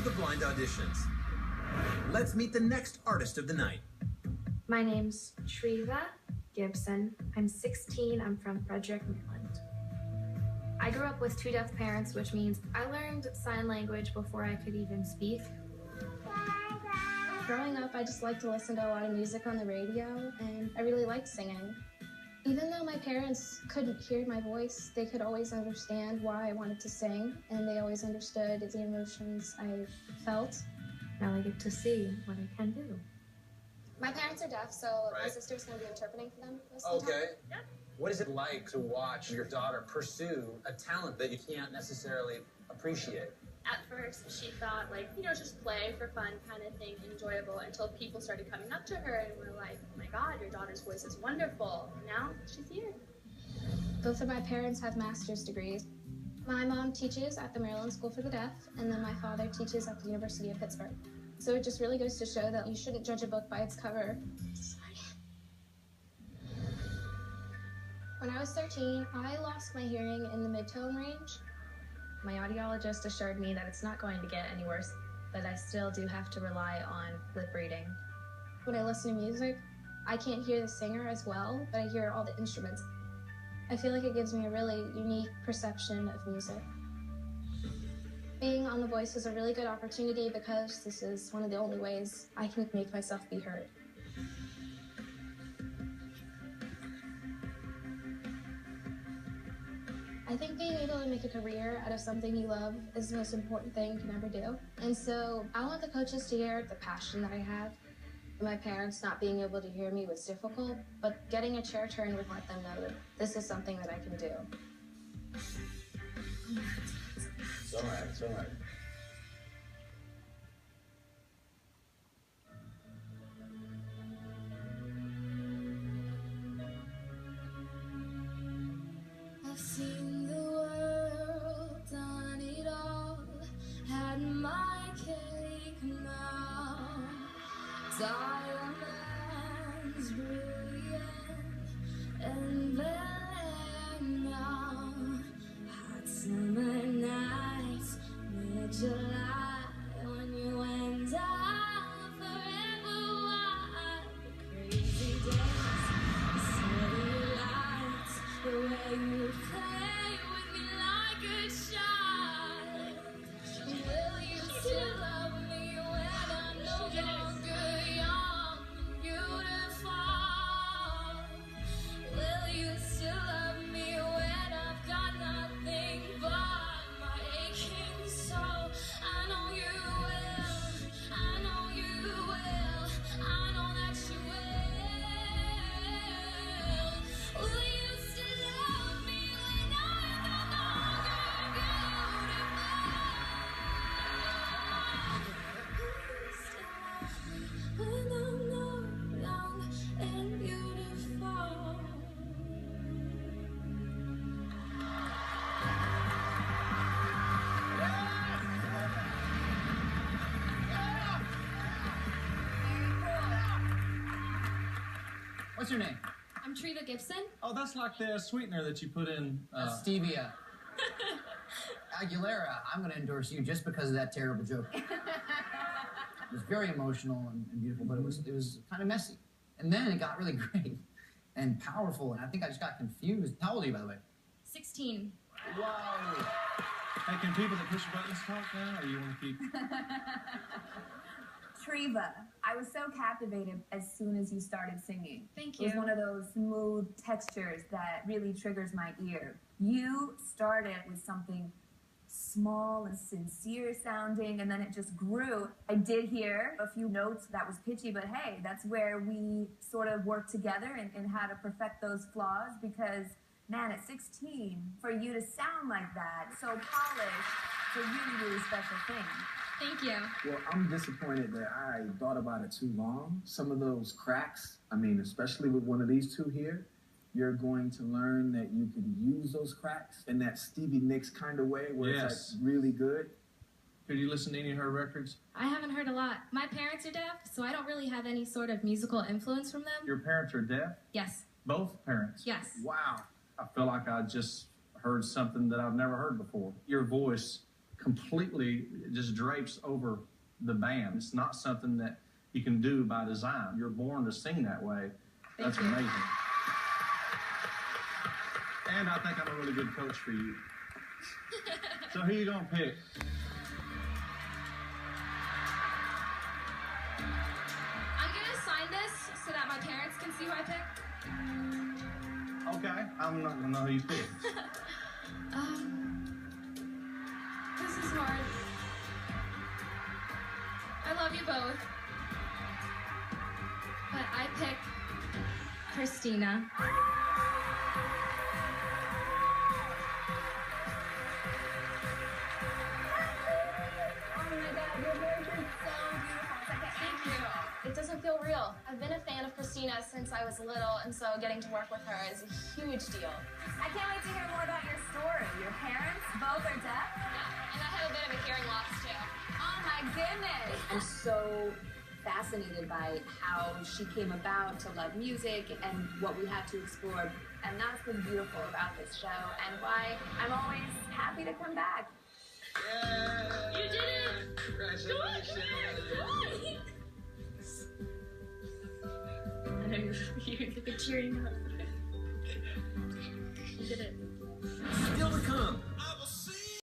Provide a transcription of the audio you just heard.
to the blind auditions. Let's meet the next artist of the night. My name's Treeva Gibson. I'm 16. I'm from Frederick, Maryland. I grew up with two deaf parents, which means I learned sign language before I could even speak. Growing up, I just liked to listen to a lot of music on the radio, and I really liked singing. Even though my parents couldn't hear my voice, they could always understand why I wanted to sing, and they always understood the emotions I felt. Now I get to see what I can do. My parents are deaf, so my sister's going to be interpreting for them most of the time. Okay. Yeah. What is it like to watch your daughter pursue a talent that you can't necessarily appreciate? At first, she thought, just play for fun kind of thing, enjoyable, until people started coming up to her and were like, oh my God, your daughter's voice is wonderful. And now she's here. Both of my parents have master's degrees. My mom teaches at the Maryland School for the Deaf, and then my father teaches at the University of Pittsburgh. So it just really goes to show that you shouldn't judge a book by its cover. When I was 13, I lost my hearing in the mid-tone range. My audiologist assured me that it's not going to get any worse, but I still do have to rely on lip reading. When I listen to music, I can't hear the singer as well, but I hear all the instruments. I feel like it gives me a really unique perception of music. Being on The Voice is a really good opportunity because this is one of the only ways I can make myself be heard. I think being able to make a career out of something you love is the most important thing you can ever do. And so I want the coaches to hear the passion that I have. My parents not being able to hear me was difficult, but getting a chair turn would let them know that this is something that I can do. It's all right, it's all right. I've seen the world, done it all, had my cake now. Diamonds brilliant and then now. Hot summer nights, mid-July, when you and I forever wild. Crazy days, city lights, the way you play with me like a child. Will you still love me when I'm no longer young and beautiful? Will you still love me when I've got nothing but my aching soul? I know you will, I know you will, I know that you will. Will you still love me when I'm no longer beautiful? Will you still love me when I'm no young and beautiful? What's your name? I'm Treeva Gibson. Oh, that's like the sweetener that you put in. Stevia. Aguilera, I'm going to endorse you just because of that terrible joke. It was very emotional and beautiful, but it was kind of messy. And then it got really great and powerful, and I think I just got confused. How old are you, by the way? 16. Wow. Hey, can people that push buttons talk now, or you want to keep... Treeva, I was so captivated as soon as you started singing. Thank It was one of those smooth textures that really triggers my ear. You started with something small and sincere sounding, and then it just grew. I did hear a few notes that was pitchy, but hey, that's where we sort of worked together and how to perfect those flaws, because, man, at 16, for you to sound like that, so polished, it's a really, really special thing. Thank you. Well, I'm disappointed that I thought about it too long. Some of those cracks, especially with one of these two here, you're going to learn that you can use those cracks in that Stevie Nicks kind of way where it's like really good. Could you listen to any of her records? I haven't heard a lot. My parents are deaf, so I don't really have any sort of musical influence from them. Your parents are deaf? Yes. Both parents? Yes. Wow. I feel like I just heard something that I've never heard before. Your voice completely just drapes over the band. It's not something that you can do by design. You're born to sing that way. That's amazing. And I think I'm a really good coach for you. So who you gonna pick? I'm gonna sign this so that my parents can see who I pick. Okay, I'm not gonna know who you pick. This is hard. I love you both. But I pick Christina. It doesn't feel real. I've been a fan of Christina since I was little, and so getting to work with her is a huge deal. I can't wait to hear more about your story. Your parents both are deaf? Yeah, and I have a bit of a hearing loss, too. Oh my goodness. I'm so fascinated by how she came about to love music and what we have to explore. And that's what's beautiful about this show and why I'm always happy to come back. Yeah. You did it! Congratulations. I know you're tearing up. You did it. Still to come,